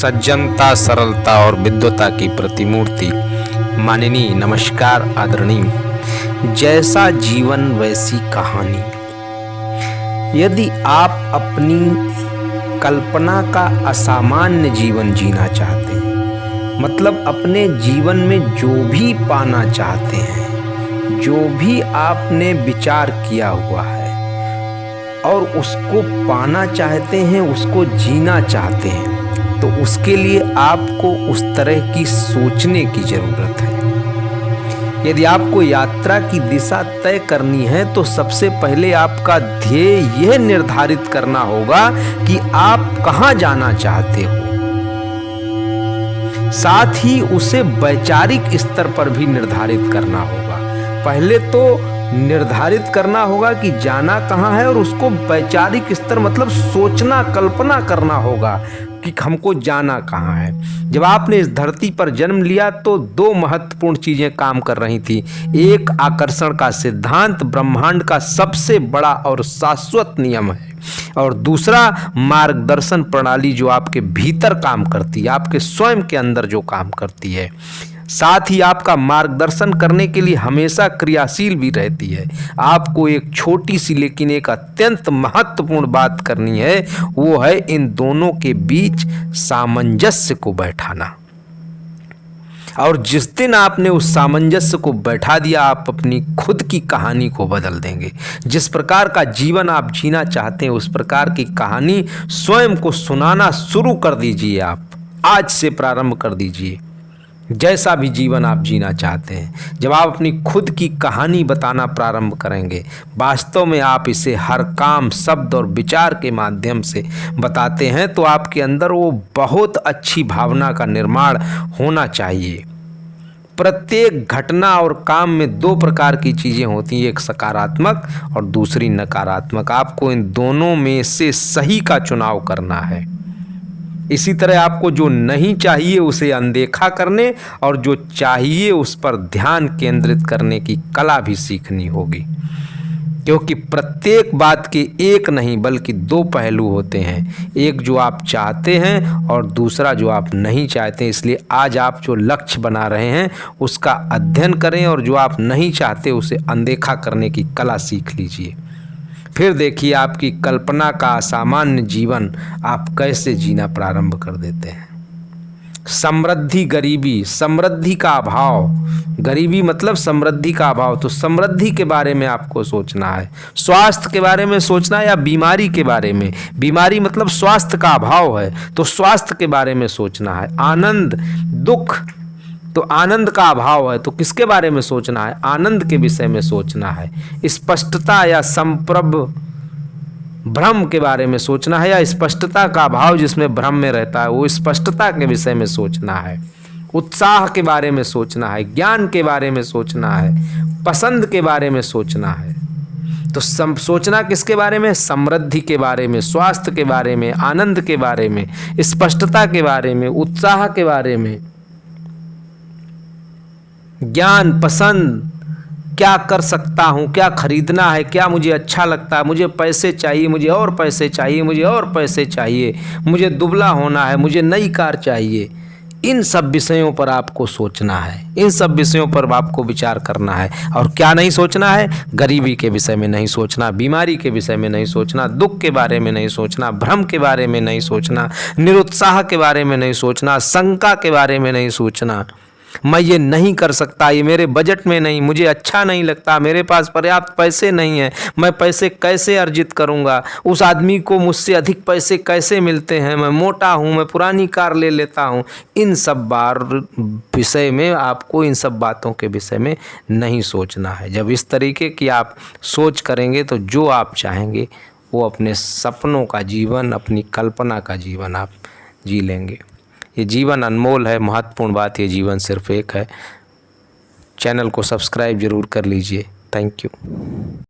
सज्जनता, सरलता और विद्वता की प्रतिमूर्ति। माननीय, नमस्कार, आदरणीय। जैसा जीवन वैसी कहानी। यदि आप अपनी कल्पना का असामान्य जीवन जीना चाहते हैं, मतलब अपने जीवन में जो भी पाना चाहते हैं, जो भी आपने विचार किया हुआ है और उसको पाना चाहते हैं, उसको जीना चाहते हैं, तो उसके लिए आपको उस तरह की सोचने की जरूरत है। यदि आपको यात्रा की दिशा तय करनी है तो सबसे पहले आपका ध्येय यह निर्धारित करना होगा कि आप कहां जाना चाहते हो। साथ ही उसे वैचारिक स्तर पर भी निर्धारित करना होगा। पहले तो निर्धारित करना होगा कि जाना कहां है और उसको वैचारिक स्तर मतलब सोचना, कल्पना करना होगा कि हमको जाना कहां है। जब आपने इस धरती पर जन्म लिया तो दो महत्वपूर्ण चीजें काम कर रही थी। एक आकर्षण का सिद्धांत ब्रह्मांड का सबसे बड़ा और शाश्वत नियम है, और दूसरा मार्गदर्शन प्रणाली जो आपके भीतर काम करती है, आपके स्वयं के अंदर जो काम करती है, साथ ही आपका मार्गदर्शन करने के लिए हमेशा क्रियाशील भी रहती है। आपको एक छोटी सी लेकिन एक अत्यंत महत्वपूर्ण बात करनी है, वो है इन दोनों के बीच सामंजस्य को बैठाना। और जिस दिन आपने उस सामंजस्य को बैठा दिया, आप अपनी खुद की कहानी को बदल देंगे। जिस प्रकार का जीवन आप जीना चाहते हैं, उस प्रकार की कहानी स्वयं को सुनाना शुरू कर दीजिए। आप आज से प्रारंभ कर दीजिए। जैसा भी जीवन आप जीना चाहते हैं, जब आप अपनी खुद की कहानी बताना प्रारंभ करेंगे, वास्तव में आप इसे हर काम, शब्द और विचार के माध्यम से बताते हैं, तो आपके अंदर वो बहुत अच्छी भावना का निर्माण होना चाहिए। प्रत्येक घटना और काम में दो प्रकार की चीज़ें होती हैं, एक सकारात्मक और दूसरी नकारात्मक। आपको इन दोनों में से सही का चुनाव करना है। इसी तरह आपको जो नहीं चाहिए उसे अनदेखा करने और जो चाहिए उस पर ध्यान केंद्रित करने की कला भी सीखनी होगी, क्योंकि प्रत्येक बात के एक नहीं बल्कि दो पहलू होते हैं, एक जो आप चाहते हैं और दूसरा जो आप नहीं चाहते। इसलिए आज आप जो लक्ष्य बना रहे हैं उसका अध्ययन करें और जो आप नहीं चाहते उसे अनदेखा करने की कला सीख लीजिए। फिर देखिए आपकी कल्पना का असामान्य जीवन आप कैसे जीना प्रारंभ कर देते हैं। समृद्धि, गरीबी, समृद्धि का अभाव, गरीबी मतलब समृद्धि का अभाव। तो समृद्धि के बारे में आपको सोचना है, स्वास्थ्य के बारे में सोचना है या बीमारी के बारे में। बीमारी मतलब स्वास्थ्य का अभाव है, तो स्वास्थ्य के बारे में सोचना है। आनंद, दुख, तो आनंद का अभाव है, तो किसके बारे में सोचना है? आनंद के विषय में सोचना है। स्पष्टता या संप्रभ भ्रम के बारे में सोचना है, या स्पष्टता का अभाव जिसमें भ्रम में रहता है, वो स्पष्टता के विषय में सोचना है। उत्साह के बारे में सोचना है, ज्ञान के बारे में सोचना है, पसंद के बारे में सोचना है। तो सोचना किसके बारे में? समृद्धि के बारे में, स्वास्थ्य के बारे में, आनंद के बारे में, स्पष्टता के बारे में, उत्साह के बारे में, ज्ञान, पसंद, क्या कर सकता हूँ, क्या खरीदना है, क्या मुझे अच्छा लगता है, मुझे पैसे चाहिए, मुझे और पैसे चाहिए, मुझे और पैसे चाहिए, मुझे दुबला होना है, मुझे नई कार चाहिए। इन सब विषयों पर आपको सोचना है, इन सब विषयों पर आपको विचार करना है। और क्या नहीं सोचना है? गरीबी के विषय में नहीं सोचना, बीमारी के विषय में नहीं सोचना, दुख के बारे में नहीं सोचना, भ्रम के बारे में नहीं सोचना, निरुत्साह के बारे में नहीं सोचना, शंका के बारे में नहीं सोचना। मैं ये नहीं कर सकता, ये मेरे बजट में नहीं, मुझे अच्छा नहीं लगता, मेरे पास पर्याप्त पैसे नहीं है, मैं पैसे कैसे अर्जित करूँगा, उस आदमी को मुझसे अधिक पैसे कैसे मिलते हैं, मैं मोटा हूँ, मैं पुरानी कार ले लेता हूँ। इन सब विषय में आपको, इन सब बातों के विषय में नहीं सोचना है। जब इस तरीके की आप सोच करेंगे तो जो आप चाहेंगे वो अपने सपनों का जीवन, अपनी कल्पना का जीवन आप जी लेंगे। ये जीवन अनमोल है, महत्वपूर्ण बात, ये जीवन सिर्फ एक है। चैनल को सब्सक्राइब जरूर कर लीजिए। Thank you.